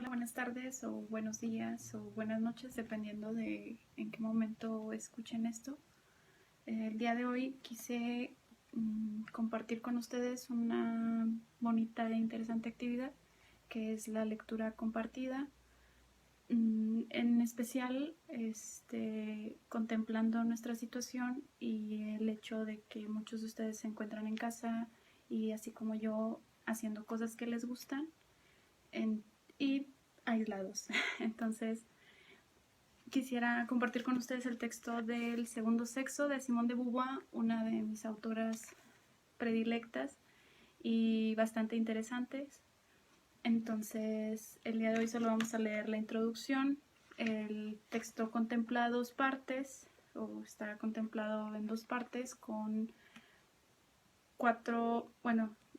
buenas tardes o buenos días o buenas noches, dependiendo de en qué momento escuchen esto. El día de hoy quise compartir con ustedes una bonita e interesante actividad que es la lectura compartida. En especial, contemplando nuestra situación y el hecho de que muchos de ustedes se encuentran en casa y así como yo haciendo cosas que les gustan y aislados. Entonces, quisiera compartir con ustedes el texto del Segundo Sexo de Simone de Beauvoir, una de mis autoras predilectas y bastante interesantes. Entonces, el día de hoy solo vamos a leer la introducción. El texto contempla dos partes, o está contemplado en dos partes, con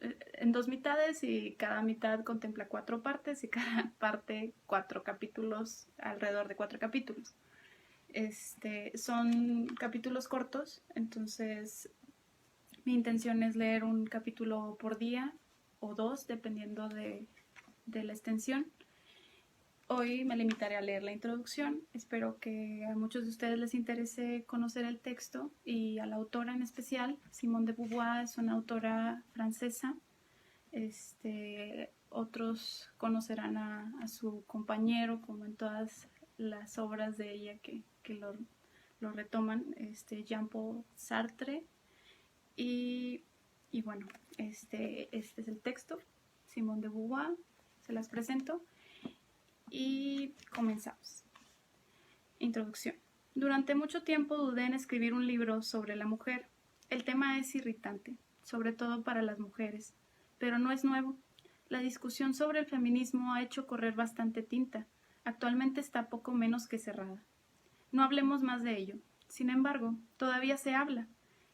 en dos mitades, y cada mitad contempla 4 partes y cada parte 4 capítulos, alrededor de 4 capítulos. Son capítulos cortos, entonces mi intención es leer un capítulo por día o dos, dependiendo de la extensión. Hoy me limitaré a leer la introducción. Espero que a muchos de ustedes les interese conocer el texto y a la autora en especial. Simone de Beauvoir es una autora francesa. Otros conocerán a su compañero, como en todas las obras de ella que lo retoman, Jean-Paul Sartre. Y bueno, este es el texto, Simone de Beauvoir, se las presento y comenzamos. Introducción. Durante mucho tiempo dudé en escribir un libro sobre la mujer. El tema es irritante, sobre todo para las mujeres, pero no es nuevo. La discusión sobre el feminismo ha hecho correr bastante tinta. Actualmente está poco menos que cerrada. No hablemos más de ello. Sin embargo, todavía se habla,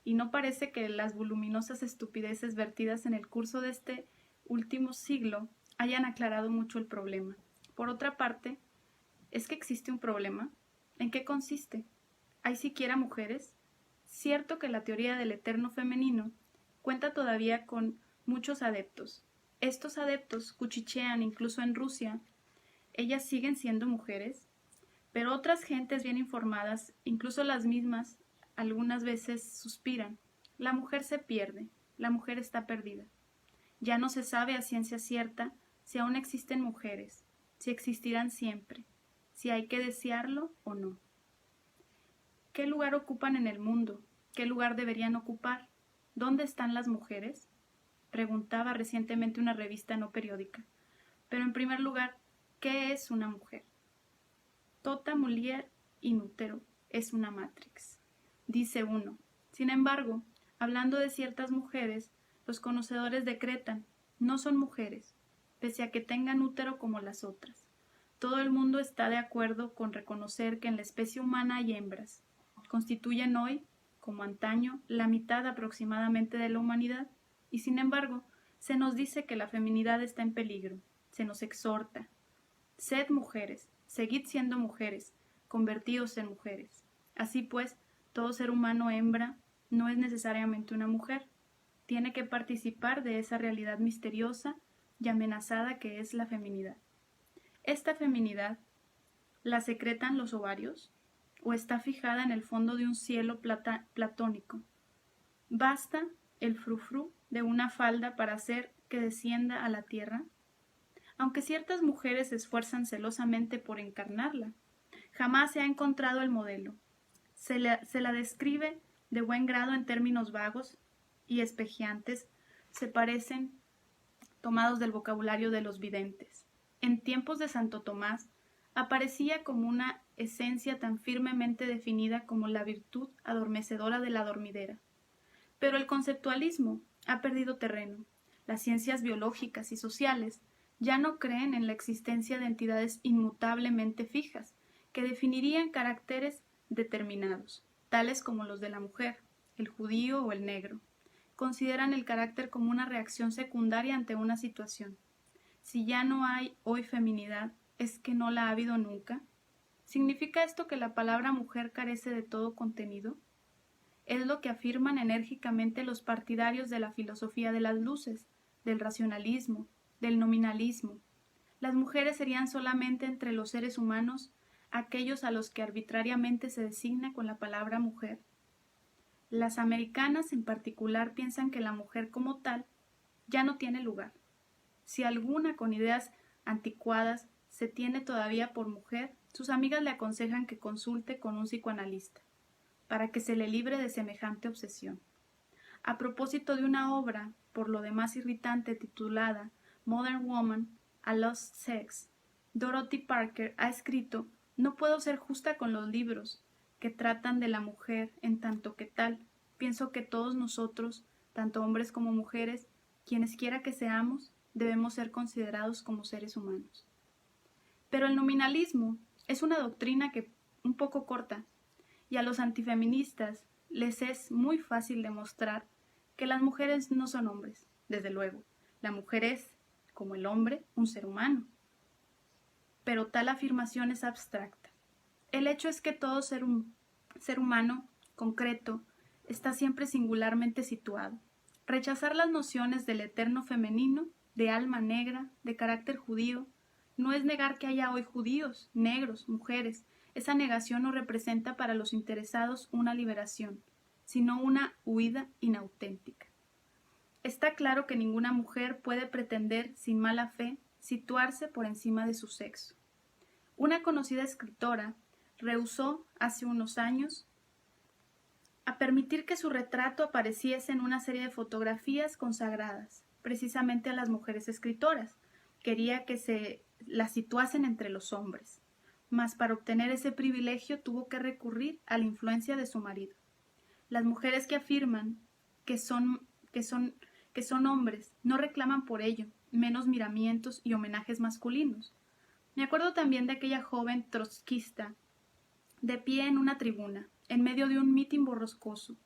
y no parece que las voluminosas estupideces vertidas en el curso de este último siglo hayan aclarado mucho el problema. Por otra parte, ¿es que existe un problema? ¿En qué consiste? ¿Hay siquiera mujeres? Cierto que la teoría del eterno femenino cuenta todavía con muchos adeptos. Estos adeptos cuchichean incluso en Rusia. ¿Ellas siguen siendo mujeres? Pero otras gentes bien informadas, incluso las mismas, algunas veces suspiran. La mujer se pierde, la mujer está perdida. Ya no se sabe a ciencia cierta si aún existen mujeres, si existirán siempre, si hay que desearlo o no. ¿Qué lugar ocupan en el mundo? ¿Qué lugar deberían ocupar? ¿Dónde están las mujeres? Preguntaba recientemente una revista no periódica. Pero en primer lugar, ¿qué es una mujer? Tota mulier in utero es una matrix, dice uno. Sin embargo, hablando de ciertas mujeres, los conocedores decretan, no son mujeres, pese a que tengan útero como las otras. Todo el mundo está de acuerdo con reconocer que en la especie humana hay hembras. Constituyen hoy, como antaño, la mitad aproximadamente de la humanidad, y sin embargo, se nos dice que la feminidad está en peligro, se nos exhorta. Sed mujeres, seguid siendo mujeres, convertidos en mujeres. Así pues, todo ser humano hembra no es necesariamente una mujer. Tiene que participar de esa realidad misteriosa y amenazada que es la feminidad. ¿Esta feminidad la secretan los ovarios o está fijada en el fondo de un cielo platónico? ¿Basta el frufru de una falda para hacer que descienda a la tierra? Aunque ciertas mujeres se esfuerzan celosamente por encarnarla, jamás se ha encontrado el modelo. Se la describe de buen grado en términos vagos y espejeantes, se parecen tomados del vocabulario de los videntes. En tiempos de Santo Tomás, aparecía como una esencia tan firmemente definida como la virtud adormecedora de la dormidera. Pero el conceptualismo ha perdido terreno. Las ciencias biológicas y sociales ya no creen en la existencia de entidades inmutablemente fijas, que definirían caracteres determinados, tales como los de la mujer, el judío o el negro. Consideran el carácter como una reacción secundaria ante una situación. Si ya no hay hoy feminidad, ¿es que no la ha habido nunca? ¿Significa esto que la palabra mujer carece de todo contenido? Es lo que afirman enérgicamente los partidarios de la filosofía de las luces, del racionalismo, del nominalismo. Las mujeres serían solamente entre los seres humanos aquellos a los que arbitrariamente se designa con la palabra mujer. Las americanas en particular piensan que la mujer como tal ya no tiene lugar. Si alguna con ideas anticuadas se tiene todavía por mujer, sus amigas le aconsejan que consulte con un psicoanalista, para que se le libre de semejante obsesión. A propósito de una obra, por lo demás irritante, titulada Modern Woman, A Lost Sex, Dorothy Parker ha escrito: «No puedo ser justa con los libros que tratan de la mujer en tanto que tal. Pienso que todos nosotros, tanto hombres como mujeres, quienes quiera que seamos, debemos ser considerados como seres humanos». Pero el nominalismo es una doctrina que un poco corta, y a los antifeministas les es muy fácil demostrar que las mujeres no son hombres. Desde luego, la mujer es, como el hombre, un ser humano. Pero tal afirmación es abstracta. El hecho es que todo ser humano concreto está siempre singularmente situado. Rechazar las nociones del eterno femenino, de alma negra, de carácter judío, no es negar que haya hoy judíos, negros, mujeres. Esa negación no representa para los interesados una liberación, sino una huida inauténtica. Está claro que ninguna mujer puede pretender, sin mala fe, situarse por encima de su sexo. Una conocida escritora rehusó hace unos años a permitir que su retrato apareciese en una serie de fotografías consagradas, precisamente a las mujeres escritoras. Quería que se las situasen entre los hombres, mas para obtener ese privilegio tuvo que recurrir a la influencia de su marido. Las mujeres que afirman que son hombres no reclaman por ello menos miramientos y homenajes masculinos. Me acuerdo también de aquella joven trotskista, de pie en una tribuna, en medio de un mitin borrascoso,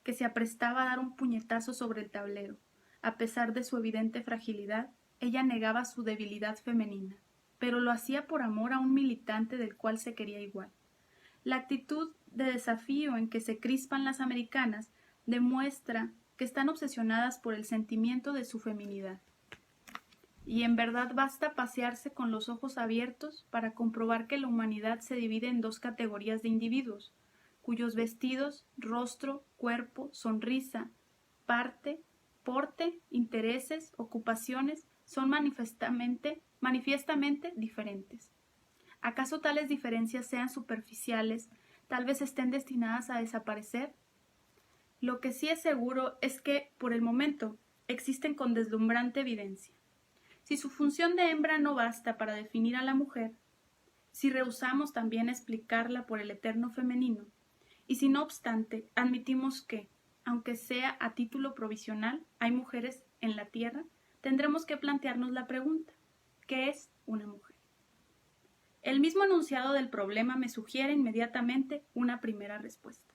que se aprestaba a dar un puñetazo sobre el tablero. A pesar de su evidente fragilidad, ella negaba su debilidad femenina, pero lo hacía por amor a un militante del cual se quería igual. La actitud de desafío en que se crispan las americanas demuestra que están obsesionadas por el sentimiento de su feminidad. Y en verdad basta pasearse con los ojos abiertos para comprobar que la humanidad se divide en dos categorías de individuos, cuyos vestidos, rostro, cuerpo, sonrisa, porte, intereses, ocupaciones son manifiestamente diferentes. ¿Acaso tales diferencias sean superficiales, tal vez estén destinadas a desaparecer? Lo que sí es seguro es que, por el momento, existen con deslumbrante evidencia. Si su función de hembra no basta para definir a la mujer, si rehusamos también explicarla por el eterno femenino, y si no obstante admitimos que, aunque sea a título provisional, hay mujeres en la tierra, tendremos que plantearnos la pregunta: ¿qué es una mujer? El mismo enunciado del problema me sugiere inmediatamente una primera respuesta.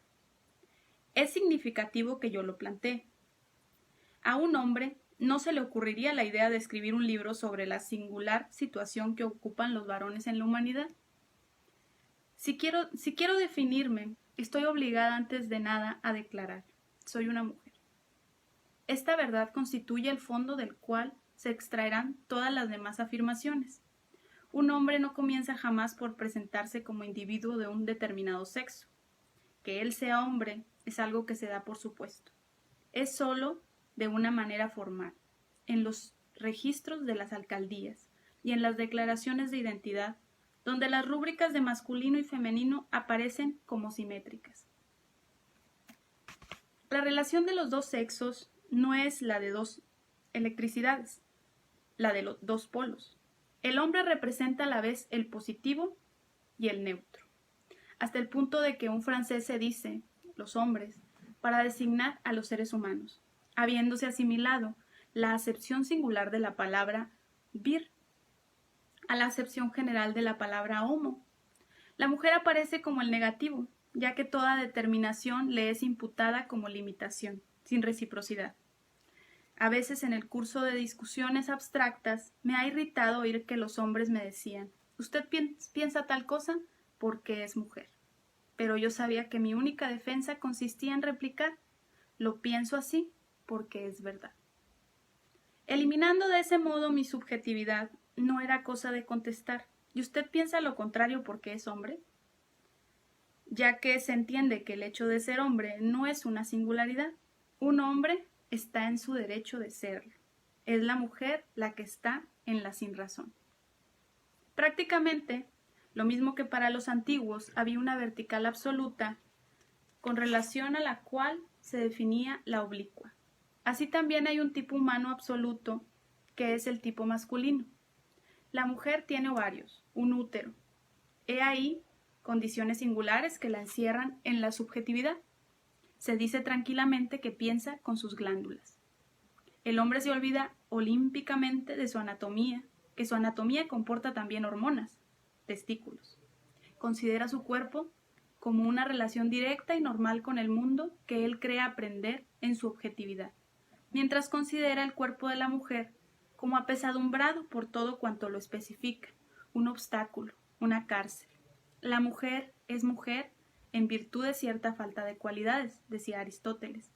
Es significativo que yo lo plantee. A un hombre no se le ocurriría la idea de escribir un libro sobre la singular situación que ocupan los varones en la humanidad. Si quiero definirme, estoy obligada antes de nada a declarar: soy una mujer. Esta verdad constituye el fondo del cual se extraerán todas las demás afirmaciones. Un hombre no comienza jamás por presentarse como individuo de un determinado sexo. Que él sea hombre es algo que se da por supuesto. Es solo de una manera formal, en los registros de las alcaldías y en las declaraciones de identidad, donde las rúbricas de masculino y femenino aparecen como simétricas. La relación de los dos sexos no es la de dos electricidades, la de los dos polos. El hombre representa a la vez el positivo y el neutro, hasta el punto de que un francés se dice los hombres para designar a los seres humanos, habiéndose asimilado la acepción singular de la palabra vir a la acepción general de la palabra homo. La mujer aparece como el negativo, ya que toda determinación le es imputada como limitación, sin reciprocidad. A veces en el curso de discusiones abstractas me ha irritado oír que los hombres me decían: «Usted piensa tal cosa porque es mujer». Pero yo sabía que mi única defensa consistía en replicar: «Lo pienso así porque es verdad». Eliminando de ese modo mi subjetividad, no era cosa de contestar. ¿Y usted piensa lo contrario porque es hombre? Ya que se entiende que el hecho de ser hombre no es una singularidad. Un hombre está en su derecho de serlo. Es la mujer la que está en la sinrazón. Prácticamente, lo mismo que para los antiguos, había una vertical absoluta con relación a la cual se definía la oblicua. Así también hay un tipo humano absoluto que es el tipo masculino. La mujer tiene ovarios, un útero. He ahí condiciones singulares que la encierran en la subjetividad. Se dice tranquilamente que piensa con sus glándulas. El hombre se olvida olímpicamente de su anatomía, que su anatomía comporta también hormonas, testículos. Considera su cuerpo como una relación directa y normal con el mundo que él cree aprender en su objetividad, mientras considera el cuerpo de la mujer como apesadumbrado por todo cuanto lo especifica, un obstáculo, una cárcel. La mujer es mujer en virtud de cierta falta de cualidades, decía Aristóteles,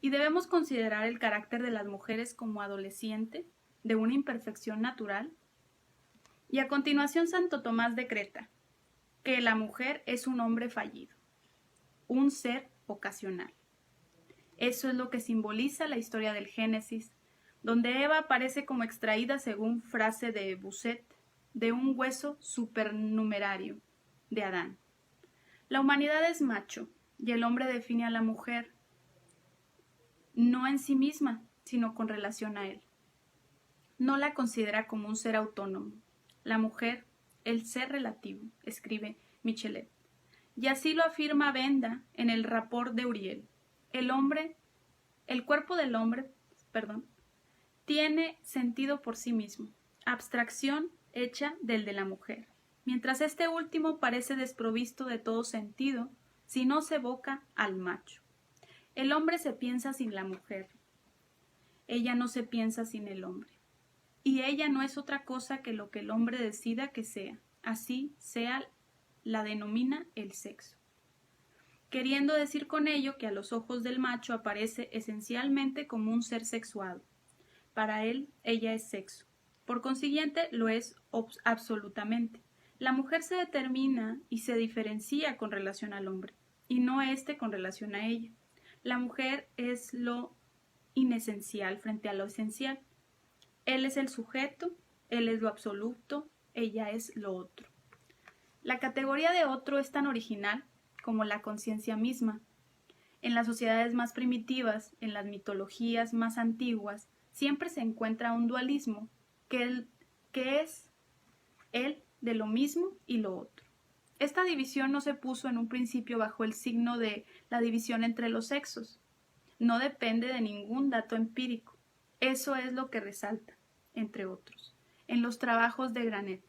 y debemos considerar el carácter de las mujeres como adolescente, de una imperfección natural. Y a continuación Santo Tomás decreta que la mujer es un hombre fallido, un ser ocasional. Eso es lo que simboliza la historia del Génesis, donde Eva aparece como extraída, según frase de Busset, de un hueso supernumerario de Adán. La humanidad es macho y el hombre define a la mujer no en sí misma, sino con relación a él. No la considera como un ser autónomo. La mujer, el ser relativo, escribe Michelet. Y así lo afirma Benda en el Rapport de Uriel. El cuerpo del hombre, tiene sentido por sí mismo, abstracción hecha del de la mujer, mientras este último parece desprovisto de todo sentido si no se evoca al macho. El hombre se piensa sin la mujer, ella no se piensa sin el hombre, y ella no es otra cosa que lo que el hombre decida que sea, así sea, la denomina el sexo, queriendo decir con ello que a los ojos del macho aparece esencialmente como un ser sexuado. Para él, ella es sexo. Por consiguiente, lo es absolutamente. La mujer se determina y se diferencia con relación al hombre, y no éste con relación a ella. La mujer es lo inesencial frente a lo esencial. Él es el sujeto, él es lo absoluto, ella es lo otro. La categoría de otro es tan original como la conciencia misma. En las sociedades más primitivas, en las mitologías más antiguas, siempre se encuentra un dualismo, que es el de lo mismo y lo otro. Esta división no se puso en un principio bajo el signo de la división entre los sexos. No depende de ningún dato empírico. Eso es lo que resalta, entre otros, en los trabajos de Granet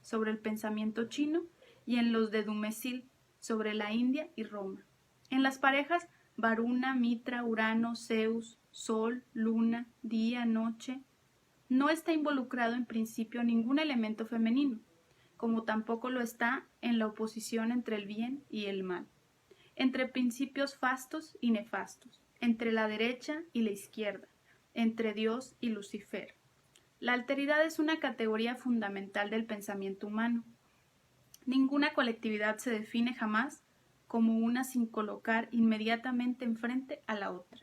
sobre el pensamiento chino y en los de Dumézil sobre la India y Roma. En las parejas Varuna, Mitra, Urano, Zeus, Sol, Luna, día, noche, no está involucrado en principio ningún elemento femenino, como tampoco lo está en la oposición entre el bien y el mal, entre principios fastos y nefastos, entre la derecha y la izquierda, entre Dios y Lucifer. La alteridad es una categoría fundamental del pensamiento humano. Ninguna colectividad se define jamás como una sin colocar inmediatamente enfrente a la otra.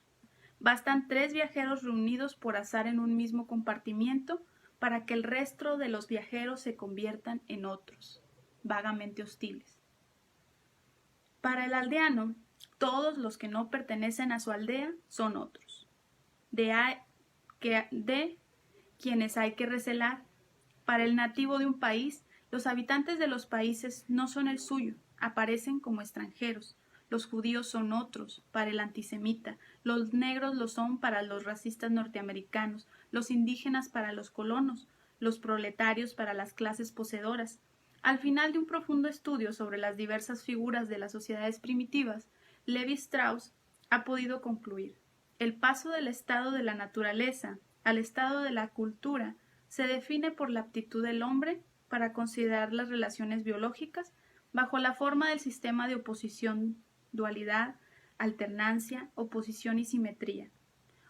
Bastan 3 viajeros reunidos por azar en un mismo compartimiento para que el resto de los viajeros se conviertan en otros, vagamente hostiles. Para el aldeano, todos los que no pertenecen a su aldea son otros, de quienes hay que recelar. Para el nativo de un país, los habitantes de los países no son el suyo, aparecen como extranjeros. Los judíos son otros para el antisemita, los negros lo son para los racistas norteamericanos, los indígenas para los colonos, los proletarios para las clases poseedoras. Al final de un profundo estudio sobre las diversas figuras de las sociedades primitivas, Levi Strauss ha podido concluir: el paso del estado de la naturaleza al estado de la cultura se define por la aptitud del hombre para considerar las relaciones biológicas bajo la forma del sistema de oposición, dualidad, alternancia, oposición y simetría.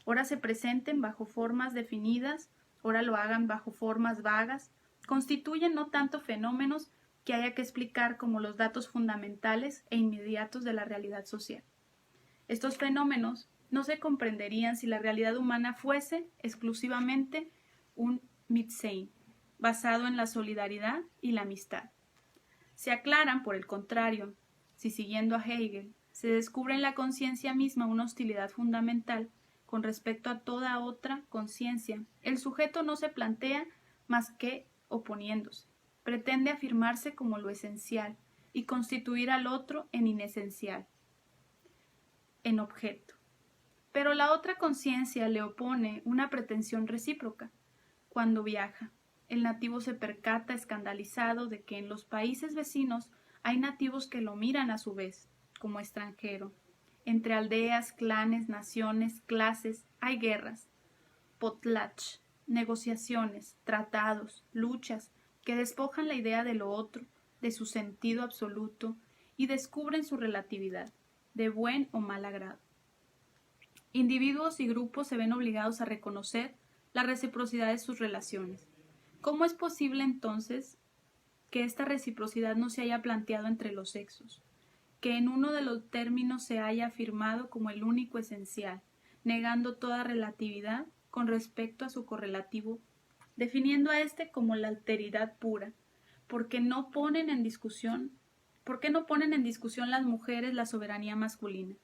Ora se presenten bajo formas definidas, ora lo hagan bajo formas vagas, constituyen no tanto fenómenos que haya que explicar como los datos fundamentales e inmediatos de la realidad social. Estos fenómenos no se comprenderían si la realidad humana fuese exclusivamente un Mitsein, basado en la solidaridad y la amistad. Se aclaran, por el contrario, si siguiendo a Hegel, se descubre en la conciencia misma una hostilidad fundamental con respecto a toda otra conciencia. El sujeto no se plantea más que oponiéndose, pretende afirmarse como lo esencial y constituir al otro en inesencial, en objeto. Pero la otra conciencia le opone una pretensión recíproca. Cuando viaja, el nativo se percata escandalizado de que en los países vecinos hay nativos que lo miran a su vez, como extranjero. Entre aldeas, clanes, naciones, clases, hay guerras, potlatch, negociaciones, tratados, luchas, que despojan la idea de lo otro, de su sentido absoluto, y descubren su relatividad, de buen o mal agrado. Individuos y grupos se ven obligados a reconocer la reciprocidad de sus relaciones. ¿Cómo es posible entonces que esta reciprocidad no se haya planteado entre los sexos? Que en uno de los términos se haya afirmado como el único esencial, negando toda relatividad con respecto a su correlativo, definiendo a éste como la alteridad pura, ¿por qué no ponen en discusión las mujeres la soberanía masculina?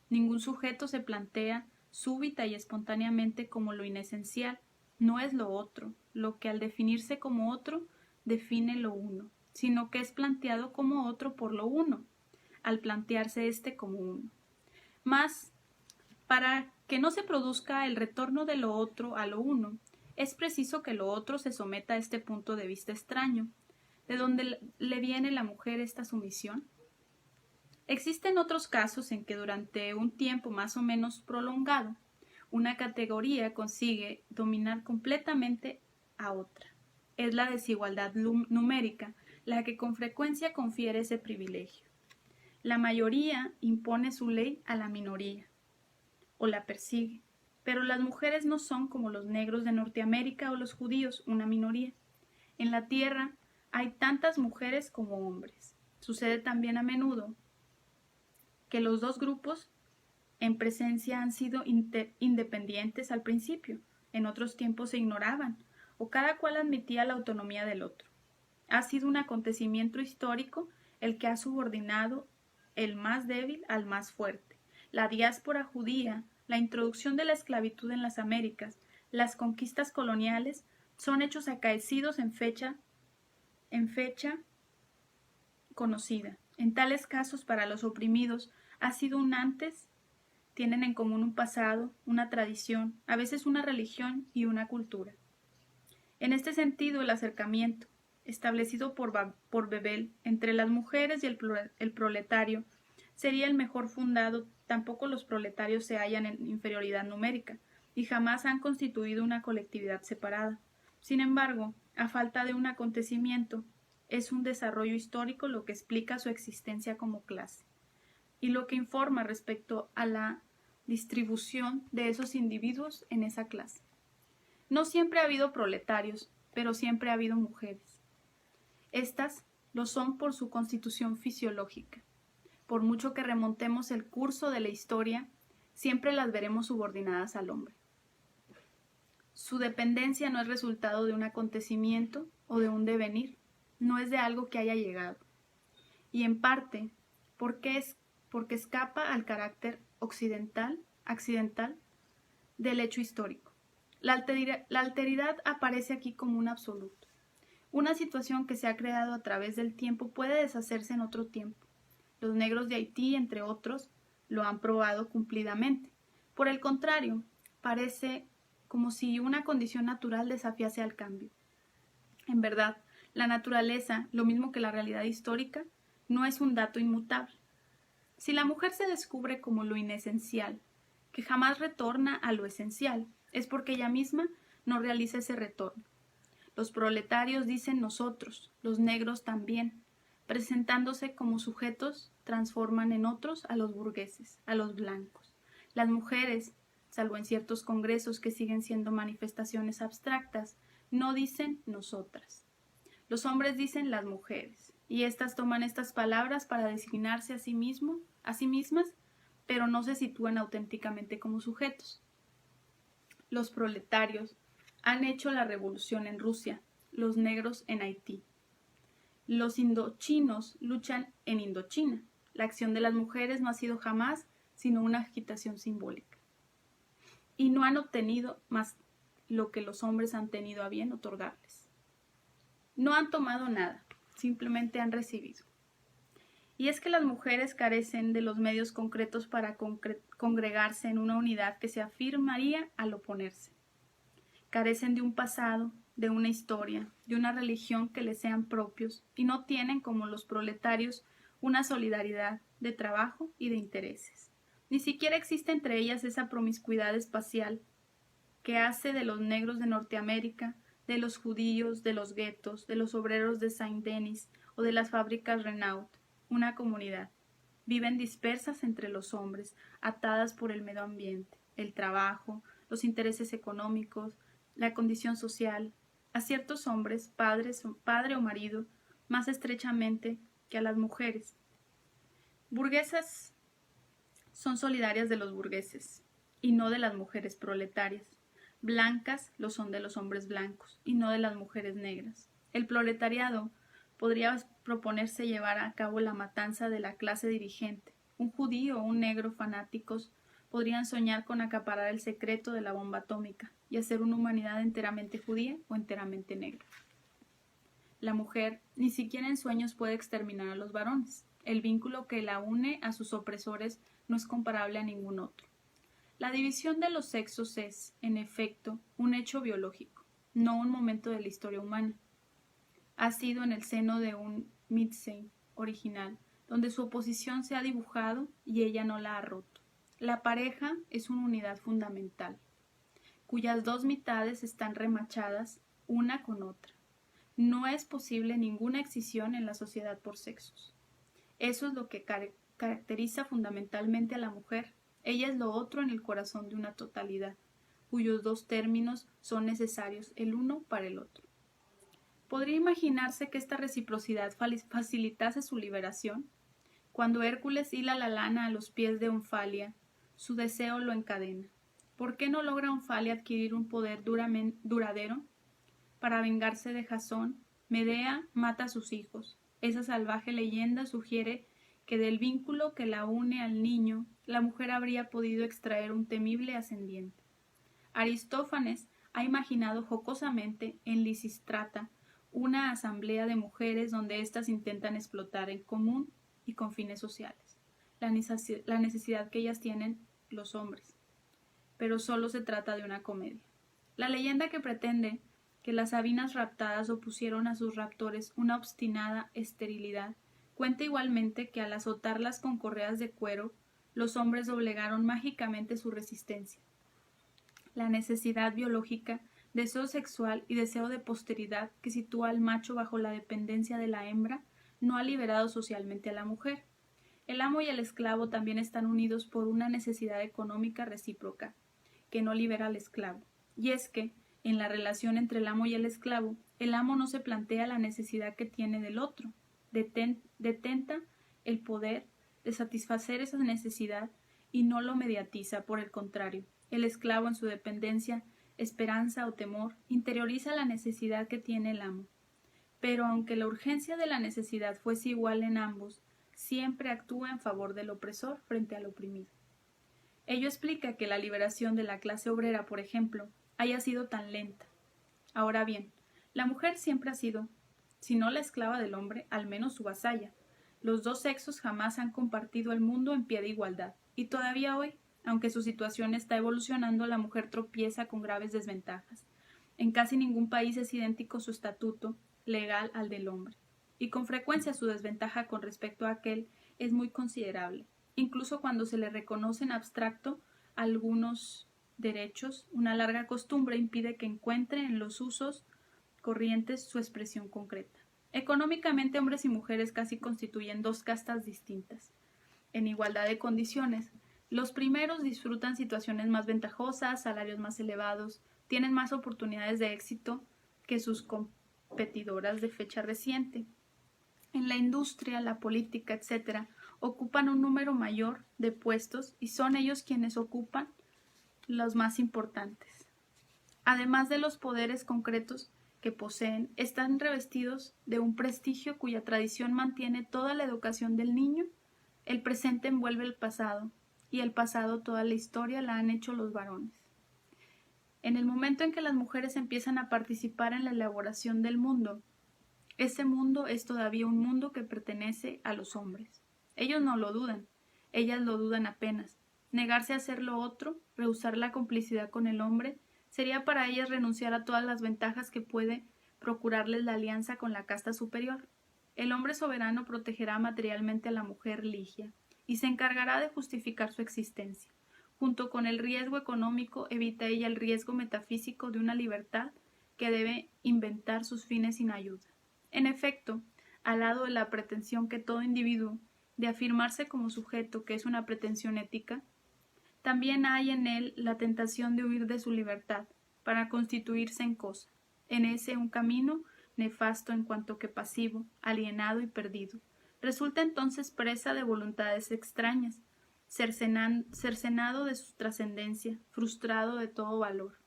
Ningún sujeto se plantea súbita y espontáneamente como lo inesencial, no es lo otro, lo que al definirse como otro define lo uno, sino que es planteado como otro por lo uno, al plantearse este como uno. Mas, para que no se produzca el retorno de lo otro a lo uno, es preciso que lo otro se someta a este punto de vista extraño. ¿De dónde le viene a la mujer esta sumisión? Existen otros casos en que durante un tiempo más o menos prolongado, una categoría consigue dominar completamente a otra. Es la desigualdad numérica la que con frecuencia confiere ese privilegio. La mayoría impone su ley a la minoría o la persigue, pero las mujeres no son como los negros de Norteamérica o los judíos, una minoría. En la tierra hay tantas mujeres como hombres. Sucede también a menudo que los dos grupos en presencia han sido independientes al principio, en otros tiempos se ignoraban, o cada cual admitía la autonomía del otro. Ha sido un acontecimiento histórico el que ha subordinado el más débil al más fuerte. La diáspora judía, la introducción de la esclavitud en las Américas, las conquistas coloniales son hechos acaecidos en fecha conocida. En tales casos, para los oprimidos, ha sido un antes, tienen en común un pasado, una tradición, a veces una religión y una cultura. En este sentido, el acercamiento, establecido por Bebel entre las mujeres y el proletario, sería el mejor fundado. Tampoco los proletarios se hallan en inferioridad numérica y jamás han constituido una colectividad separada. Sin embargo, a falta de un acontecimiento, es un desarrollo histórico lo que explica su existencia como clase y lo que informa respecto a la distribución de esos individuos en esa clase. No siempre ha habido proletarios, pero siempre ha habido mujeres. Estas lo son por su constitución fisiológica. Por mucho que remontemos el curso de la historia, siempre las veremos subordinadas al hombre. Su dependencia no es resultado de un acontecimiento o de un devenir, no es de algo que haya llegado. Y en parte, porque escapa al carácter accidental del hecho histórico. La alteridad aparece aquí como un absoluto. Una situación que se ha creado a través del tiempo puede deshacerse en otro tiempo. Los negros de Haití, entre otros, lo han probado cumplidamente. Por el contrario, parece como si una condición natural desafiase al cambio. En verdad, la naturaleza, lo mismo que la realidad histórica, no es un dato inmutable. Si la mujer se descubre como lo inesencial, que jamás retorna a lo esencial, es porque ella misma no realiza ese retorno. Los proletarios dicen nosotros, los negros también, presentándose como sujetos, transforman en otros a los burgueses, a los blancos. Las mujeres, salvo en ciertos congresos que siguen siendo manifestaciones abstractas, No dicen nosotras. Los hombres dicen las mujeres, y éstas toman estas palabras para designarse a sí mismas, pero no se sitúan auténticamente como sujetos. Los proletarios han hecho la revolución en Rusia, los negros en Haití. Los indochinos luchan en Indochina. La acción de las mujeres no ha sido jamás sino una agitación simbólica. Y no han obtenido más lo que los hombres han tenido a bien otorgarles. No han tomado nada, simplemente han recibido. Y es que las mujeres carecen de los medios concretos para congregarse en una unidad que se afirmaría al oponerse. Carecen de un pasado, de una historia, de una religión que les sean propios y no tienen, como los proletarios, una solidaridad de trabajo y de intereses. Ni siquiera existe entre ellas esa promiscuidad espacial que hace de los negros de Norteamérica, de los judíos, de los guetos, de los obreros de Saint-Denis o de las fábricas Renault, una comunidad. Viven dispersas entre los hombres, atadas por el medio ambiente, el trabajo, los intereses económicos, la condición social, a ciertos hombres, padre o marido, más estrechamente que a las mujeres. Burguesas son solidarias de los burgueses y no de las mujeres proletarias. Blancas lo son de los hombres blancos y no de las mujeres negras. El proletariado podría proponerse llevar a cabo la matanza de la clase dirigente. Un judío o un negro fanáticos podrían soñar con acaparar el secreto de la bomba atómica y hacer una humanidad enteramente judía o enteramente negra. La mujer ni siquiera en sueños puede exterminar a los varones. El vínculo que la une a sus opresores no es comparable a ningún otro. La división de los sexos es, en efecto, un hecho biológico, no un momento de la historia humana. Ha sido en el seno de un Mitsei original, donde su oposición se ha dibujado y ella no la ha roto. La pareja es una unidad fundamental, cuyas dos mitades están remachadas una con otra. No es posible ninguna excisión en la sociedad por sexos. Eso es lo que caracteriza fundamentalmente a la mujer. Ella es lo otro en el corazón de una totalidad, cuyos dos términos son necesarios el uno para el otro. ¿Podría imaginarse que esta reciprocidad facilitase su liberación? Cuando Hércules hila la lana a los pies de Onfalia, su deseo lo encadena. ¿Por qué no logra Onfalia adquirir un poder duradero? Para vengarse de Jasón, Medea mata a sus hijos. Esa salvaje leyenda sugiere que del vínculo que la une al niño, la mujer habría podido extraer un temible ascendiente. Aristófanes ha imaginado jocosamente en Lisístrata una asamblea de mujeres donde éstas intentan explotar en común y con fines sociales la necesidad que ellas tienen los hombres. Pero solo se trata de una comedia. La leyenda que pretende que las sabinas raptadas opusieron a sus raptores una obstinada esterilidad cuenta igualmente que al azotarlas con correas de cuero, los hombres doblegaron mágicamente su resistencia. La necesidad biológica, deseo sexual y deseo de posteridad que sitúa al macho bajo la dependencia de la hembra no ha liberado socialmente a la mujer. El amo y el esclavo también están unidos por una necesidad económica recíproca, que no libera al esclavo. Y es que, en la relación entre el amo y el esclavo, el amo no se plantea la necesidad que tiene del otro, detenta el poder de satisfacer esa necesidad y no lo mediatiza, por el contrario. El esclavo en su dependencia, esperanza o temor, interioriza la necesidad que tiene el amo. Pero aunque la urgencia de la necesidad fuese igual en ambos, siempre actúa en favor del opresor frente al oprimido. Ello explica que la liberación de la clase obrera, por ejemplo, haya sido tan lenta. Ahora bien, la mujer siempre ha sido, si no la esclava del hombre, al menos su vasalla. Los dos sexos jamás han compartido el mundo en pie de igualdad, y todavía hoy, aunque su situación está evolucionando, la mujer tropieza con graves desventajas. En casi ningún país es idéntico su estatuto legal al del hombre, y con frecuencia su desventaja con respecto a aquel es muy considerable. Incluso cuando se le reconoce en abstracto algunos derechos, una larga costumbre impide que encuentre en los usos corrientes su expresión concreta. Económicamente, hombres y mujeres casi constituyen dos castas distintas. En igualdad de condiciones, los primeros disfrutan situaciones más ventajosas, salarios más elevados, tienen más oportunidades de éxito que sus competidoras de fecha reciente. En la industria, la política, etc., ocupan un número mayor de puestos y son ellos quienes ocupan los más importantes. Además de los poderes concretos que poseen, están revestidos de un prestigio cuya tradición mantiene toda la educación del niño. El presente envuelve el pasado, y el pasado toda la historia la han hecho los varones. En el momento en que las mujeres empiezan a participar en la elaboración del mundo, ese mundo es todavía un mundo que pertenece a los hombres. Ellos no lo dudan, ellas lo dudan apenas. Negarse a hacer lo otro, rehusar la complicidad con el hombre, sería para ellas renunciar a todas las ventajas que puede procurarles la alianza con la casta superior. El hombre soberano protegerá materialmente a la mujer ligia y se encargará de justificar su existencia. Junto con el riesgo económico, evita ella el riesgo metafísico de una libertad que debe inventar sus fines sin ayuda. En efecto, al lado de la pretensión que todo individuo de afirmarse como sujeto, que es una pretensión ética, también hay en él la tentación de huir de su libertad para constituirse en cosa, en ese un camino nefasto en cuanto que pasivo, alienado y perdido. Resulta entonces presa de voluntades extrañas, cercenado de su trascendencia, frustrado de todo valor.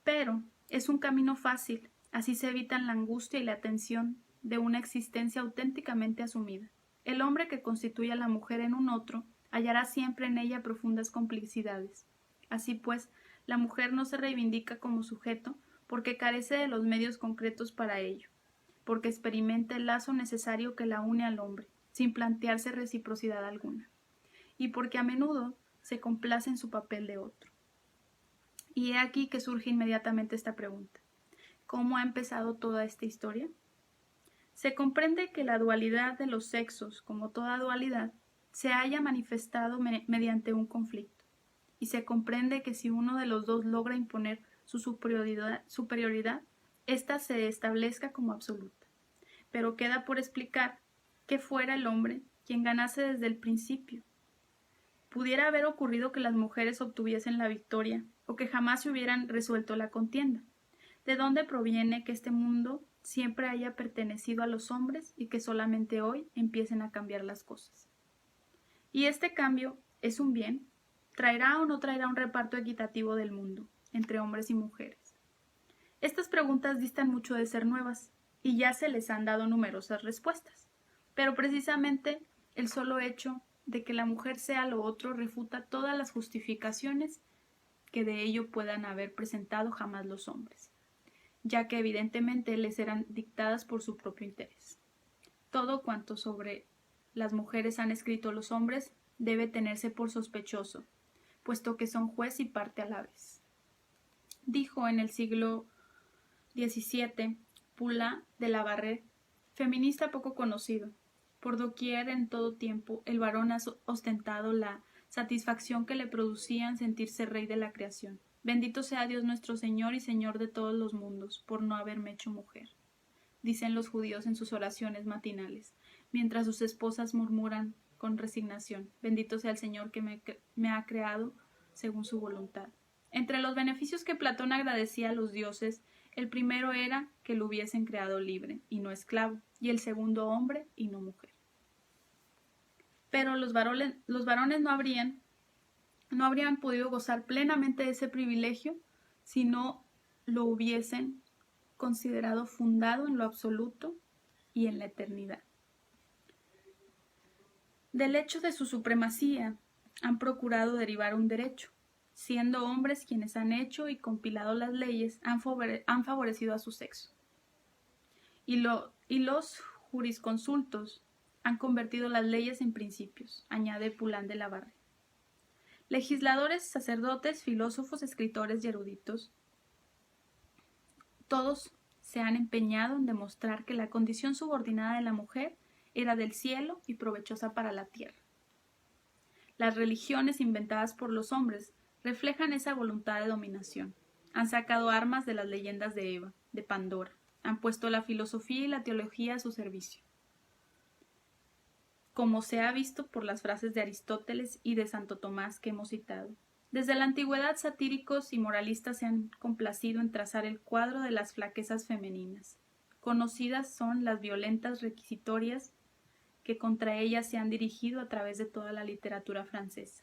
Pero es un camino fácil, así se evitan la angustia y la tensión de una existencia auténticamente asumida. El hombre que constituye a la mujer en un otro hallará siempre en ella profundas complicidades. Así pues, la mujer no se reivindica como sujeto porque carece de los medios concretos para ello, porque experimenta el lazo necesario que la une al hombre, sin plantearse reciprocidad alguna, y porque a menudo se complace en su papel de otro. Y he aquí que surge inmediatamente esta pregunta: ¿cómo ha empezado toda esta historia? Se comprende que la dualidad de los sexos, como toda dualidad, se haya manifestado mediante un conflicto, y se comprende que si uno de los dos logra imponer su superioridad, ésta se establezca como absoluta. Pero queda por explicar que fuera el hombre quien ganase desde el principio. Pudiera haber ocurrido que las mujeres obtuviesen la victoria, o que jamás se hubieran resuelto la contienda. ¿De dónde proviene que este mundo siempre haya pertenecido a los hombres y que solamente hoy empiecen a cambiar las cosas? ¿Y este cambio es un bien? ¿Traerá o no traerá un reparto equitativo del mundo entre hombres y mujeres? Estas preguntas distan mucho de ser nuevas y ya se les han dado numerosas respuestas, pero precisamente el solo hecho de que la mujer sea lo otro refuta todas las justificaciones que de ello puedan haber presentado jamás los hombres, ya que evidentemente les eran dictadas por su propio interés. Todo cuanto sobre las mujeres han escrito los hombres debe tenerse por sospechoso, puesto que son juez y parte a la vez. Dijo en el siglo XVII Poulain de la Barrère, feminista poco conocido: por doquier en todo tiempo el varón ha ostentado la satisfacción que le producían sentirse rey de la creación. Bendito sea Dios nuestro Señor y Señor de todos los mundos, por no haberme hecho mujer, dicen los judíos en sus oraciones matinales, mientras sus esposas murmuran con resignación: bendito sea el Señor que me ha creado según su voluntad. Entre los beneficios que Platón agradecía a los dioses, el primero era que lo hubiesen creado libre y no esclavo, y el segundo hombre y no mujer. Pero los varones no habrían podido gozar plenamente de ese privilegio si no lo hubiesen considerado fundado en lo absoluto y en la eternidad. Del hecho de su supremacía han procurado derivar un derecho. Siendo hombres quienes han hecho y compilado las leyes, han favorecido a su sexo. Y los jurisconsultos han convertido las leyes en principios, añade Poulain de la Barrère. Legisladores, sacerdotes, filósofos, escritores y eruditos, todos se han empeñado en demostrar que la condición subordinada de la mujer era del cielo y provechosa para la tierra. Las religiones inventadas por los hombres reflejan esa voluntad de dominación. Han sacado armas de las leyendas de Eva, de Pandora. Han puesto la filosofía y la teología a su servicio, como se ha visto por las frases de Aristóteles y de Santo Tomás que hemos citado. Desde la antigüedad, satíricos y moralistas se han complacido en trazar el cuadro de las flaquezas femeninas. Conocidas son las violentas requisitorias que contra ellas se han dirigido a través de toda la literatura francesa.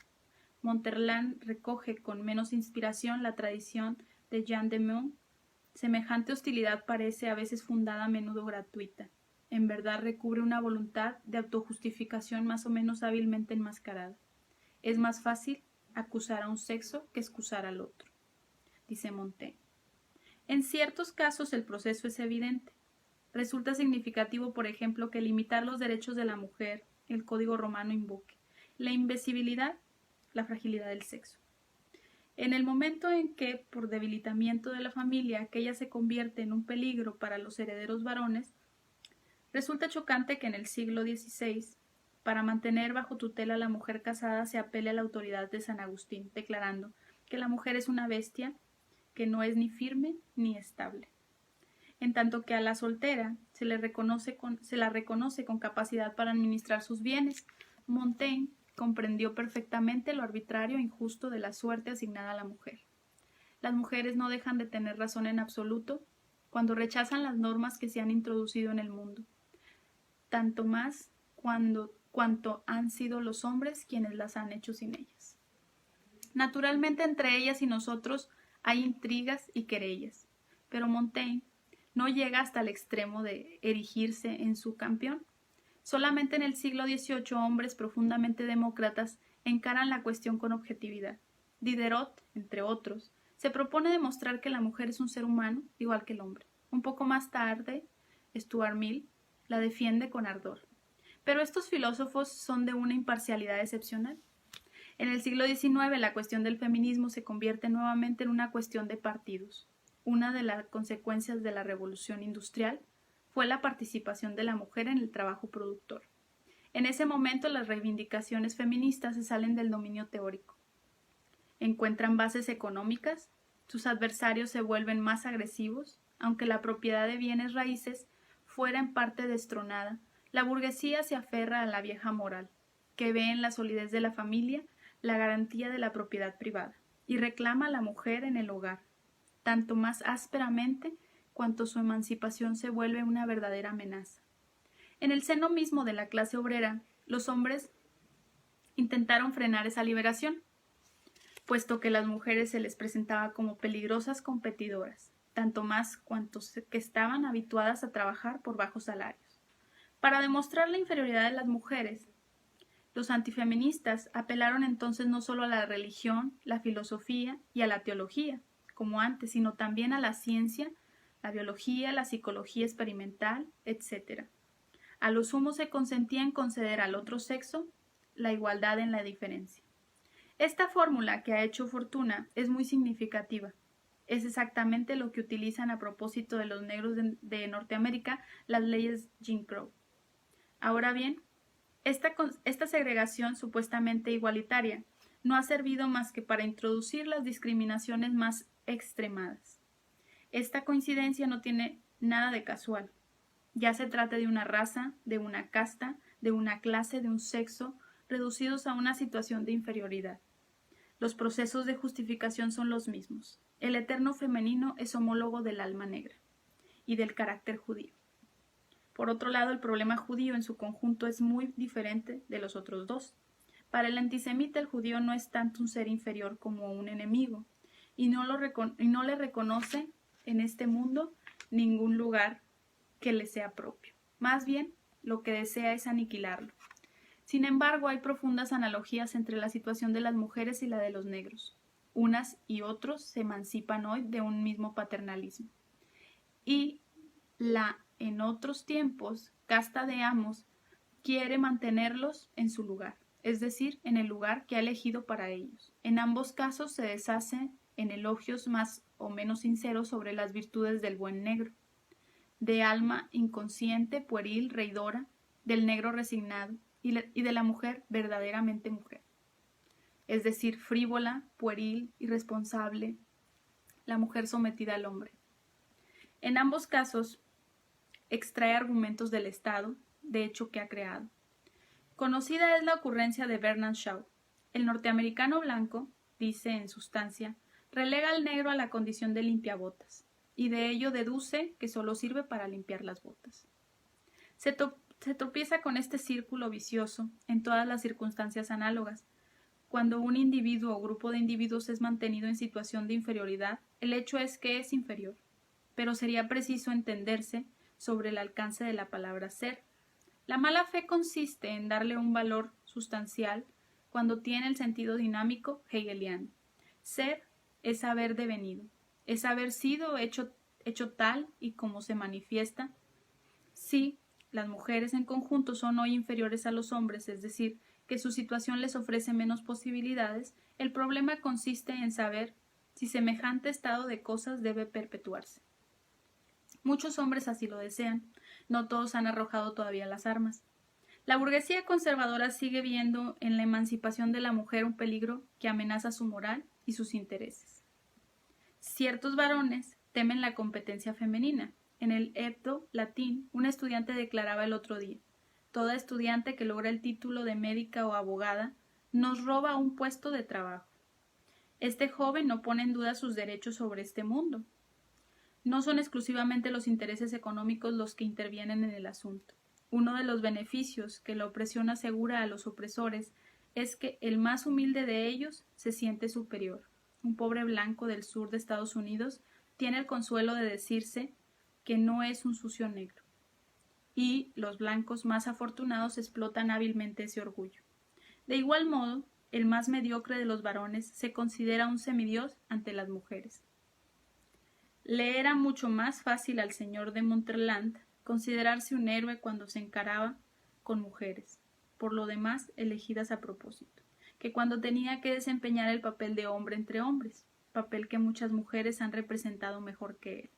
Monterland recoge con menos inspiración la tradición de Jean de Meun. Semejante hostilidad parece a veces fundada, a menudo gratuita. En verdad recubre una voluntad de autojustificación más o menos hábilmente enmascarada. Es más fácil acusar a un sexo que excusar al otro, dice Montaigne. En ciertos casos el proceso es evidente. Resulta significativo, por ejemplo, que limitar los derechos de la mujer, el Código Romano invoque la invisibilidad, la fragilidad del sexo. En el momento en que, por debilitamiento de la familia, aquella se convierte en un peligro para los herederos varones, resulta chocante que en el siglo XVI, para mantener bajo tutela a la mujer casada, se apele a la autoridad de San Agustín, declarando que la mujer es una bestia que no es ni firme ni estable. En tanto que a la soltera se la reconoce con capacidad para administrar sus bienes. Montaigne comprendió perfectamente lo arbitrario e injusto de la suerte asignada a la mujer. Las mujeres no dejan de tener razón en absoluto cuando rechazan las normas que se han introducido en el mundo, tanto más cuanto han sido los hombres quienes las han hecho sin ellas. Naturalmente, entre ellas y nosotros hay intrigas y querellas, pero Montaigne no llega hasta el extremo de erigirse en su campeón. Solamente en el siglo XVIII hombres profundamente demócratas encaran la cuestión con objetividad. Diderot, entre otros, se propone demostrar que la mujer es un ser humano igual que el hombre. Un poco más tarde, Stuart Mill la defiende con ardor. Pero estos filósofos son de una imparcialidad excepcional. En el siglo XIX la cuestión del feminismo se convierte nuevamente en una cuestión de partidos. Una de las consecuencias de la revolución industrial fue la participación de la mujer en el trabajo productor. En ese momento las reivindicaciones feministas se salen del dominio teórico. Encuentran bases económicas, sus adversarios se vuelven más agresivos, aunque la propiedad de bienes raíces fuera en parte destronada, la burguesía se aferra a la vieja moral, que ve en la solidez de la familia la garantía de la propiedad privada, y reclama a la mujer en el hogar, tanto más ásperamente cuanto su emancipación se vuelve una verdadera amenaza. En el seno mismo de la clase obrera, los hombres intentaron frenar esa liberación, puesto que las mujeres se les presentaba como peligrosas competidoras, tanto más cuanto que estaban habituadas a trabajar por bajos salarios. Para demostrar la inferioridad de las mujeres, los antifeministas apelaron entonces no solo a la religión, la filosofía y a la teología, como antes, sino también a la ciencia, la biología, la psicología experimental, etc. A lo sumo se consentía en conceder al otro sexo la igualdad en la diferencia. Esta fórmula que ha hecho fortuna es muy significativa. Es exactamente lo que utilizan a propósito de los negros de Norteamérica las leyes Jim Crow. Ahora bien, esta segregación supuestamente igualitaria no ha servido más que para introducir las discriminaciones más extremadas. Esta coincidencia no tiene nada de casual. Ya se trata de una raza, de una casta, de una clase, de un sexo, reducidos a una situación de inferioridad. Los procesos de justificación son los mismos. El eterno femenino es homólogo del alma negra y del carácter judío. Por otro lado, el problema judío en su conjunto es muy diferente de los otros dos. Para el antisemita, el judío no es tanto un ser inferior como un enemigo, y no le reconoce en este mundo ningún lugar que le sea propio. Más bien, lo que desea es aniquilarlo. Sin embargo, hay profundas analogías entre la situación de las mujeres y la de los negros. Unas y otros se emancipan hoy de un mismo paternalismo. Y la, en otros tiempos, casta de amos quiere mantenerlos en su lugar, es decir, en el lugar que ha elegido para ellos. En ambos casos se deshace en elogios más o menos sinceros sobre las virtudes del buen negro, de alma inconsciente, pueril, reidora, del negro resignado y de la mujer verdaderamente mujer, es decir, frívola, pueril, irresponsable, la mujer sometida al hombre. En ambos casos, extrae argumentos del Estado, de hecho que ha creado. Conocida es la ocurrencia de Bernard Shaw. El norteamericano blanco dice en sustancia, relega al negro a la condición de limpiabotas, y de ello deduce que solo sirve para limpiar las botas. Se tropieza con este círculo vicioso en todas las circunstancias análogas. Cuando un individuo o grupo de individuos es mantenido en situación de inferioridad, el hecho es que es inferior, pero sería preciso entenderse sobre el alcance de la palabra ser. La mala fe consiste en darle un valor sustancial cuando tiene el sentido dinámico hegeliano. Ser es haber devenido, es haber sido hecho tal y como se manifiesta. Sí, las mujeres en conjunto son hoy inferiores a los hombres, es decir, que su situación les ofrece menos posibilidades, el problema consiste en saber si semejante estado de cosas debe perpetuarse. Muchos hombres así lo desean, no todos han arrojado todavía las armas. La burguesía conservadora sigue viendo en la emancipación de la mujer un peligro que amenaza su moral y sus intereses. Ciertos varones temen la competencia femenina. En el Hebdo Latín, un estudiante declaraba el otro día: toda estudiante que logra el título de médica o abogada nos roba un puesto de trabajo. Este joven no pone en duda sus derechos sobre este mundo. No son exclusivamente los intereses económicos los que intervienen en el asunto. Uno de los beneficios que la opresión asegura a los opresores es que el más humilde de ellos se siente superior. Un pobre blanco del sur de Estados Unidos tiene el consuelo de decirse que no es un sucio negro. Y los blancos más afortunados explotan hábilmente ese orgullo. De igual modo, el más mediocre de los varones se considera un semidios ante las mujeres. Le era mucho más fácil al señor de Montherlant considerarse un héroe cuando se encaraba con mujeres, por lo demás elegidas a propósito, que cuando tenía que desempeñar el papel de hombre entre hombres, papel que muchas mujeres han representado mejor que él.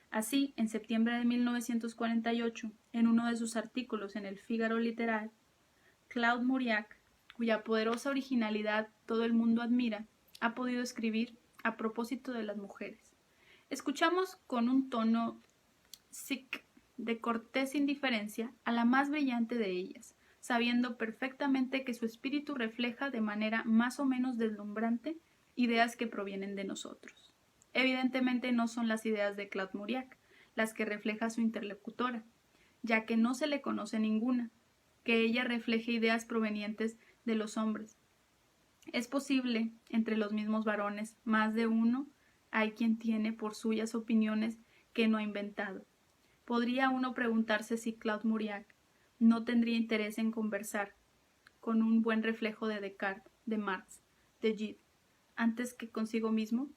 Así, en septiembre de 1948, en uno de sus artículos en el Figaro Literal, Claude Mauriac, cuya poderosa originalidad todo el mundo admira, ha podido escribir a propósito de las mujeres. Escuchamos con un tono sic de cortés indiferencia a la más brillante de ellas, sabiendo perfectamente que su espíritu refleja de manera más o menos deslumbrante ideas que provienen de nosotros. Evidentemente no son las ideas de Claude Mauriac las que refleja su interlocutora, ya que no se le conoce ninguna, que ella refleje ideas provenientes de los hombres. Es posible, entre los mismos varones, más de uno, hay quien tiene por suyas opiniones que no ha inventado. Podría uno preguntarse si Claude Mauriac no tendría interés en conversar con un buen reflejo de Descartes, de Marx, de Gide, antes que consigo mismo.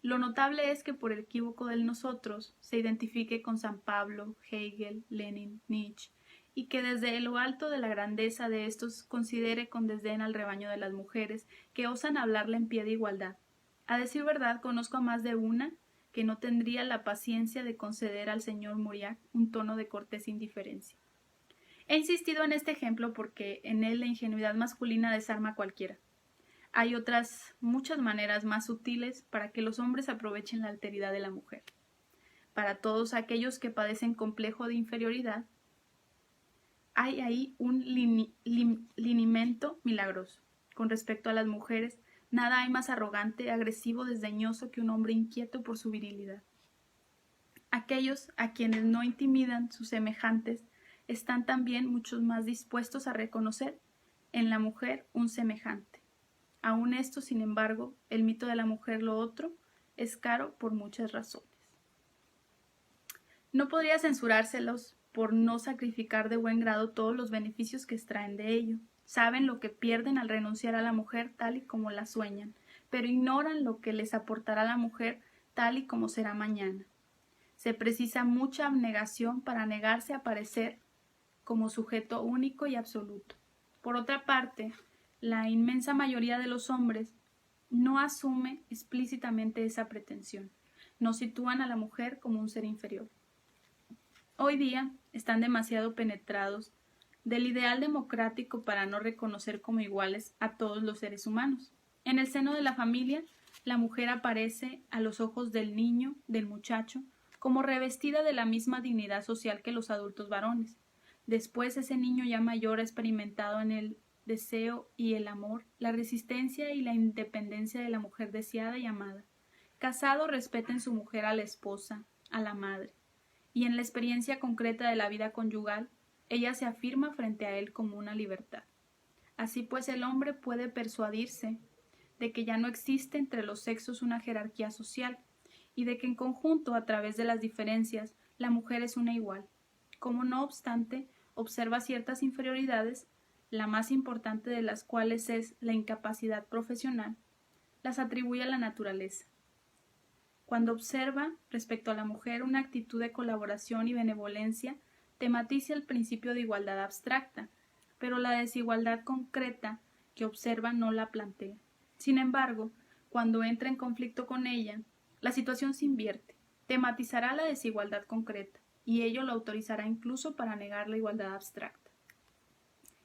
Lo notable es que por el equívoco del nosotros se identifique con San Pablo, Hegel, Lenin, Nietzsche, y que desde lo alto de la grandeza de estos considere con desdén al rebaño de las mujeres que osan hablarle en pie de igualdad. A decir verdad, conozco a más de una que no tendría la paciencia de conceder al señor Mauriac un tono de cortés indiferencia. He insistido en este ejemplo porque en él la ingenuidad masculina desarma a cualquiera. Hay otras muchas maneras más sutiles para que los hombres aprovechen la alteridad de la mujer. Para todos aquellos que padecen complejo de inferioridad, hay ahí un linimento milagroso. Con respecto a las mujeres, nada hay más arrogante, agresivo, desdeñoso que un hombre inquieto por su virilidad. Aquellos a quienes no intimidan sus semejantes están también muchos más dispuestos a reconocer en la mujer un semejante. Aun esto, sin embargo, el mito de la mujer lo otro es caro por muchas razones. No podría censurárselos por no sacrificar de buen grado todos los beneficios que extraen de ello. Saben lo que pierden al renunciar a la mujer tal y como la sueñan, pero ignoran lo que les aportará la mujer tal y como será mañana. Se precisa mucha abnegación para negarse a parecer como sujeto único y absoluto. Por otra parte, la inmensa mayoría de los hombres no asume explícitamente esa pretensión, no sitúan a la mujer como un ser inferior. Hoy día están demasiado penetrados del ideal democrático para no reconocer como iguales a todos los seres humanos. En el seno de la familia, la mujer aparece a los ojos del niño, del muchacho, como revestida de la misma dignidad social que los adultos varones. Después ese niño ya mayor ha experimentado en el deseo y el amor, la resistencia y la independencia de la mujer deseada y amada. Casado, respeta en su mujer a la esposa, a la madre, y en la experiencia concreta de la vida conyugal, ella se afirma frente a él como una libertad. Así pues, el hombre puede persuadirse de que ya no existe entre los sexos una jerarquía social y de que en conjunto, a través de las diferencias, la mujer es una igual. Como no obstante, observa ciertas inferioridades, la más importante de las cuales es la incapacidad profesional, las atribuye a la naturaleza. Cuando observa respecto a la mujer una actitud de colaboración y benevolencia, tematiza el principio de igualdad abstracta, pero la desigualdad concreta que observa no la plantea. Sin embargo, cuando entra en conflicto con ella, la situación se invierte, tematizará la desigualdad concreta, y ello lo autorizará incluso para negar la igualdad abstracta.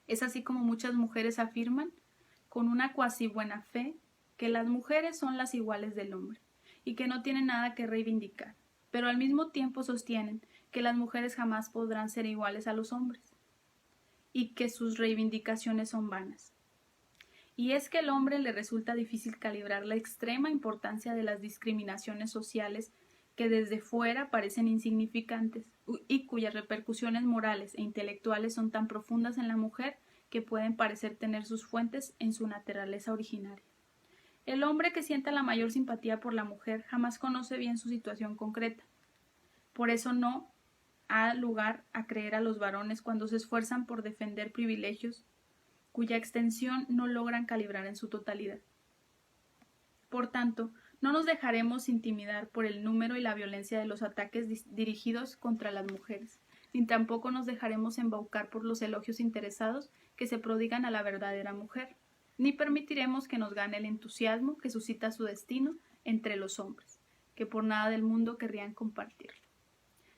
Es así como muchas mujeres afirman, con una cuasi buena fe, que las mujeres son las iguales del hombre, y que no tienen nada que reivindicar, pero al mismo tiempo sostienen que las mujeres jamás podrán ser iguales a los hombres, y que sus reivindicaciones son vanas. Y es que al hombre le resulta difícil calibrar la extrema importancia de las discriminaciones sociales que desde fuera parecen insignificantes y cuyas repercusiones morales e intelectuales son tan profundas en la mujer que pueden parecer tener sus fuentes en su naturaleza originaria. El hombre que sienta la mayor simpatía por la mujer jamás conoce bien su situación concreta. Por eso no ha lugar a creer a los varones cuando se esfuerzan por defender privilegios cuya extensión no logran calibrar en su totalidad. Por tanto, no nos dejaremos intimidar por el número y la violencia de los ataques dirigidos contra las mujeres, ni tampoco nos dejaremos embaucar por los elogios interesados que se prodigan a la verdadera mujer, ni permitiremos que nos gane el entusiasmo que suscita su destino entre los hombres, que por nada del mundo querrían compartirlo.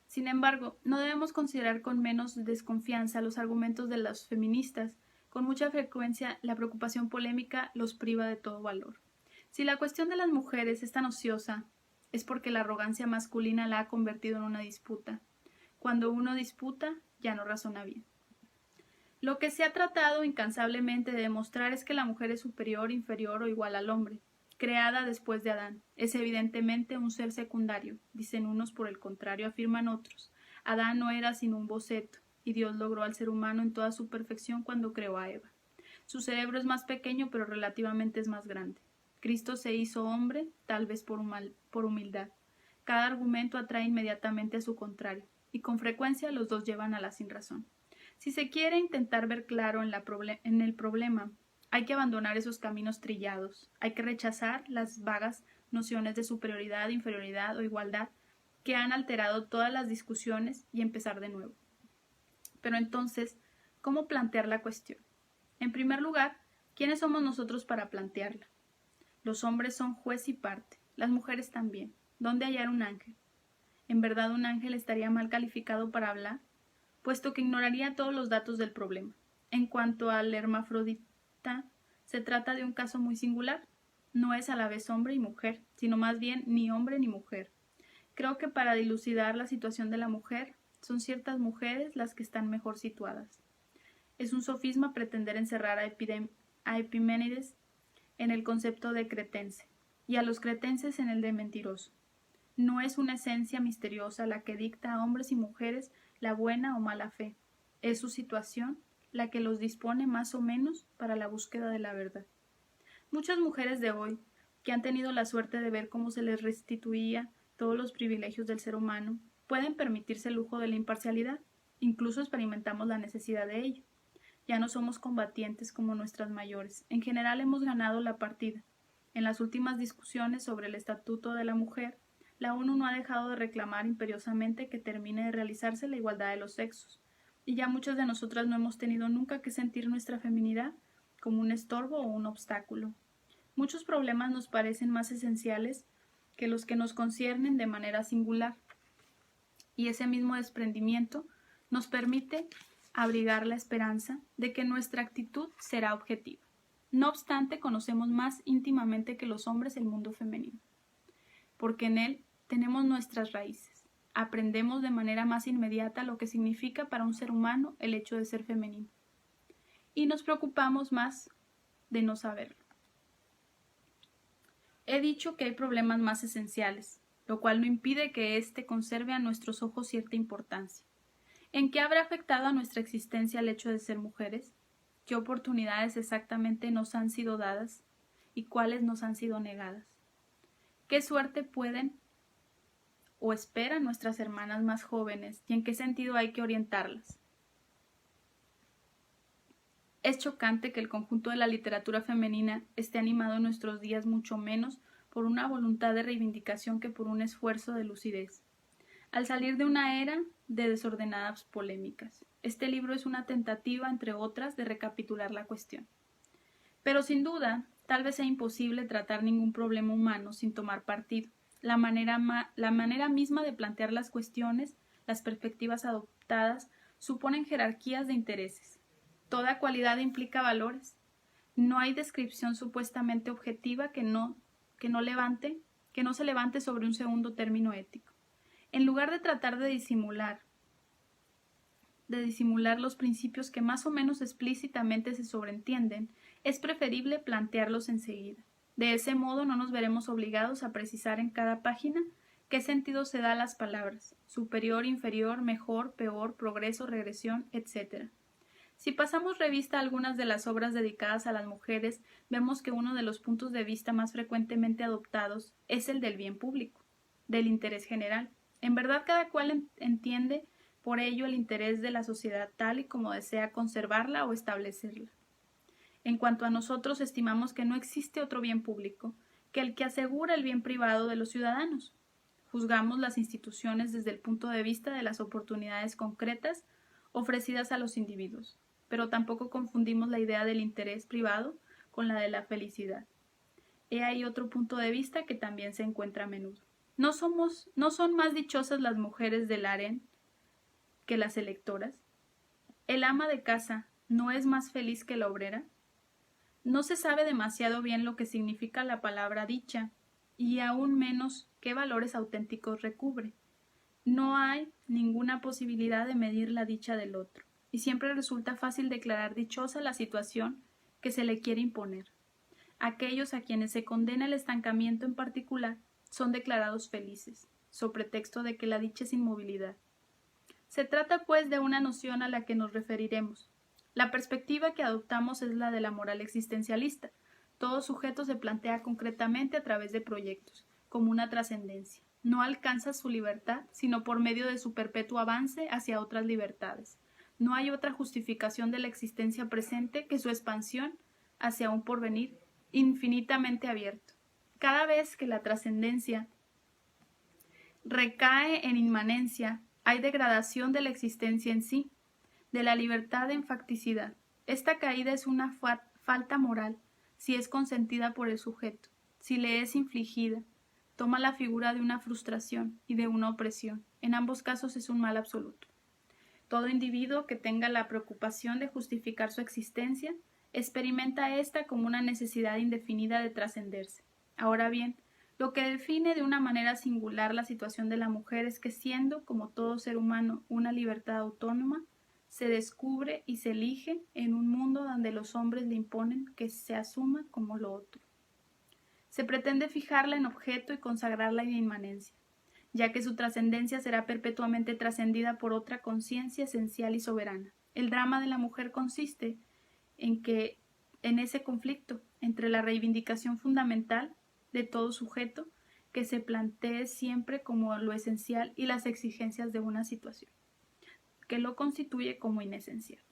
Sin embargo, no debemos considerar con menos desconfianza los argumentos de las feministas. Con mucha frecuencia, la preocupación polémica los priva de todo valor. Si la cuestión de las mujeres es tan ociosa, es porque la arrogancia masculina la ha convertido en una disputa. Cuando uno disputa, ya no razona bien. Lo que se ha tratado incansablemente de demostrar es que la mujer es superior, inferior o igual al hombre, creada después de Adán. Es evidentemente un ser secundario, dicen unos, por el contrario afirman otros. Adán no era sino un boceto, y Dios logró al ser humano en toda su perfección cuando creó a Eva. Su cerebro es más pequeño, pero relativamente es más grande. Cristo se hizo hombre, tal vez por humildad. Cada argumento atrae inmediatamente a su contrario, y con frecuencia los dos llevan a la sinrazón. Si se quiere intentar ver claro en el problema, hay que abandonar esos caminos trillados, hay que rechazar las vagas nociones de superioridad, inferioridad o igualdad que han alterado todas las discusiones y empezar de nuevo. Pero entonces, ¿cómo plantear la cuestión? En primer lugar, ¿quiénes somos nosotros para plantearla? Los hombres son juez y parte, las mujeres también. ¿Dónde hallar un ángel? ¿En verdad un ángel estaría mal calificado para hablar? Puesto que ignoraría todos los datos del problema. En cuanto al hermafrodita, se trata de un caso muy singular. No es a la vez hombre y mujer, sino más bien ni hombre ni mujer. Creo que para dilucidar la situación de la mujer, son ciertas mujeres las que están mejor situadas. Es un sofisma pretender encerrar a Epiménides en el concepto de cretense, y a los cretenses en el de mentiroso. No es una esencia misteriosa la que dicta a hombres y mujeres la buena o mala fe. Es su situación la que los dispone más o menos para la búsqueda de la verdad. Muchas mujeres de hoy, que han tenido la suerte de ver cómo se les restituía todos los privilegios del ser humano, pueden permitirse el lujo de la imparcialidad. Incluso experimentamos la necesidad de ello. Ya no somos combatientes como nuestras mayores. En general hemos ganado la partida. En las últimas discusiones sobre el estatuto de la mujer, la ONU no ha dejado de reclamar imperiosamente que termine de realizarse la igualdad de los sexos, y ya muchas de nosotras no hemos tenido nunca que sentir nuestra feminidad como un estorbo o un obstáculo. Muchos problemas nos parecen más esenciales que los que nos conciernen de manera singular, y ese mismo desprendimiento nos permite abrigar la esperanza de que nuestra actitud será objetiva. No obstante, conocemos más íntimamente que los hombres el mundo femenino, porque en él tenemos nuestras raíces. Aprendemos de manera más inmediata lo que significa para un ser humano el hecho de ser femenino. y nos preocupamos más de no saberlo. He dicho que hay problemas más esenciales, lo cual no impide que éste conserve a nuestros ojos cierta importancia. ¿En qué habrá afectado a nuestra existencia el hecho de ser mujeres? ¿Qué oportunidades exactamente nos han sido dadas y cuáles nos han sido negadas? ¿Qué suerte pueden o esperan nuestras hermanas más jóvenes y en qué sentido hay que orientarlas? Es chocante que el conjunto de la literatura femenina esté animado en nuestros días mucho menos por una voluntad de reivindicación que por un esfuerzo de lucidez. Al salir de una era de desordenadas polémicas, este libro es una tentativa, entre otras, de recapitular la cuestión. Pero sin duda, tal vez sea imposible tratar ningún problema humano sin tomar partido. La manera misma de plantear las cuestiones, las perspectivas adoptadas, suponen jerarquías de intereses. Toda cualidad implica valores. No hay descripción supuestamente objetiva que no se levante sobre un segundo término ético. En lugar de tratar de disimular los principios que más o menos explícitamente se sobreentienden, es preferible plantearlos enseguida. De ese modo no nos veremos obligados a precisar en cada página qué sentido se da a las palabras: superior, inferior, mejor, peor, progreso, regresión, etc. Si pasamos revista a algunas de las obras dedicadas a las mujeres, vemos que uno de los puntos de vista más frecuentemente adoptados es el del bien público, del interés general. En verdad, cada cual entiende por ello el interés de la sociedad tal y como desea conservarla o establecerla. En cuanto a nosotros, estimamos que no existe otro bien público que el que asegura el bien privado de los ciudadanos. Juzgamos las instituciones desde el punto de vista de las oportunidades concretas ofrecidas a los individuos, pero tampoco confundimos la idea del interés privado con la de la felicidad. He ahí otro punto de vista que también se encuentra a menudo. ¿No son más dichosas las mujeres del harén que las electoras? ¿El ama de casa no es más feliz que la obrera? No se sabe demasiado bien lo que significa la palabra dicha, y aún menos qué valores auténticos recubre. No hay ninguna posibilidad de medir la dicha del otro, y siempre resulta fácil declarar dichosa la situación que se le quiere imponer. Aquellos a quienes se condena el estancamiento en particular son declarados felices, so pretexto de que la dicha es inmovilidad. Se trata, pues, de una noción a la que nos referiremos. La perspectiva que adoptamos es la de la moral existencialista. Todo sujeto se plantea concretamente a través de proyectos, como una trascendencia. No alcanza su libertad, sino por medio de su perpetuo avance hacia otras libertades. No hay otra justificación de la existencia presente que su expansión hacia un porvenir infinitamente abierto. Cada vez que la trascendencia recae en inmanencia, hay degradación de la existencia en sí, de la libertad en facticidad. Esta caída es una falta moral si es consentida por el sujeto, si le es infligida, toma la figura de una frustración y de una opresión. En ambos casos es un mal absoluto. Todo individuo que tenga la preocupación de justificar su existencia experimenta esta como una necesidad indefinida de trascenderse. Ahora bien, lo que define de una manera singular la situación de la mujer es que, siendo, como todo ser humano, una libertad autónoma, se descubre y se elige en un mundo donde los hombres le imponen que se asuma como lo otro. Se pretende fijarla en objeto y consagrarla en inmanencia, ya que su trascendencia será perpetuamente trascendida por otra conciencia esencial y soberana. El drama de la mujer consiste en ese conflicto entre la reivindicación fundamental de todo sujeto, que se plantee siempre como lo esencial, y las exigencias de una situación que lo constituye como inesencial.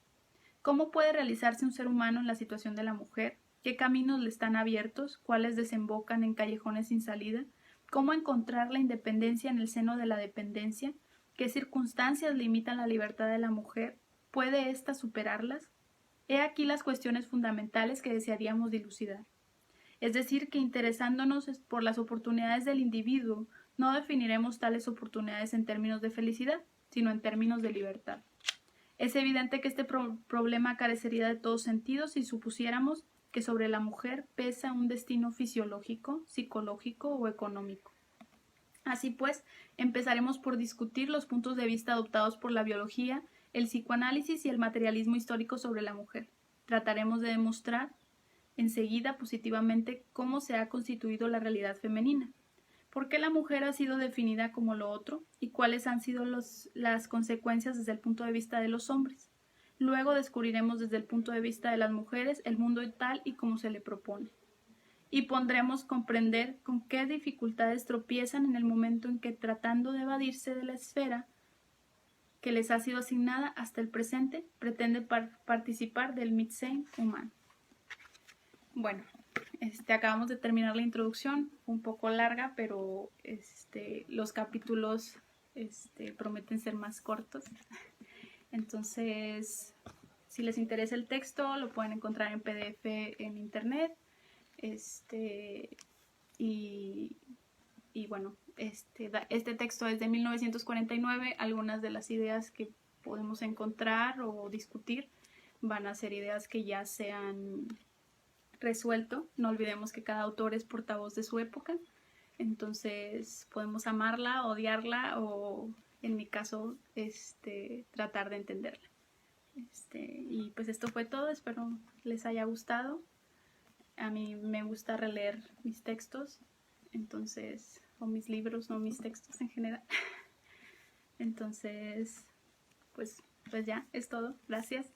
¿Cómo puede realizarse un ser humano en la situación de la mujer? ¿Qué caminos le están abiertos? ¿Cuáles desembocan en callejones sin salida? ¿Cómo encontrar la independencia en el seno de la dependencia? ¿Qué circunstancias limitan la libertad de la mujer? ¿Puede ésta superarlas? He aquí las cuestiones fundamentales que desearíamos dilucidar. Es decir, que interesándonos por las oportunidades del individuo, no definiremos tales oportunidades en términos de felicidad, sino en términos de libertad. Es evidente que este problema carecería de todo sentido si supusiéramos que sobre la mujer pesa un destino fisiológico, psicológico o económico. Así pues, empezaremos por discutir los puntos de vista adoptados por la biología, el psicoanálisis y el materialismo histórico sobre la mujer. Trataremos de demostrar enseguida positivamente cómo se ha constituido la realidad femenina, por qué la mujer ha sido definida como lo otro y cuáles han sido las consecuencias desde el punto de vista de los hombres. Luego descubriremos desde el punto de vista de las mujeres el mundo tal y como se le propone. Y pondremos comprender con qué dificultades tropiezan en el momento en que, tratando de evadirse de la esfera que les ha sido asignada hasta el presente, pretende participar del Mitsein humano. Bueno, acabamos de terminar la introducción, un poco larga, pero los capítulos prometen ser más cortos. Entonces, si les interesa el texto, lo pueden encontrar en PDF en internet. Y bueno, este texto es de 1949. Algunas de las ideas que podemos encontrar o discutir van a ser ideas que ya se han resuelto. No olvidemos que cada autor es portavoz de su época, entonces podemos amarla, odiarla o, en mi caso, tratar de entenderla. Y pues esto fue todo, espero les haya gustado. A mí me gusta releer mis textos, entonces, o mis libros, no mis textos en general. Entonces, pues ya, es todo. Gracias.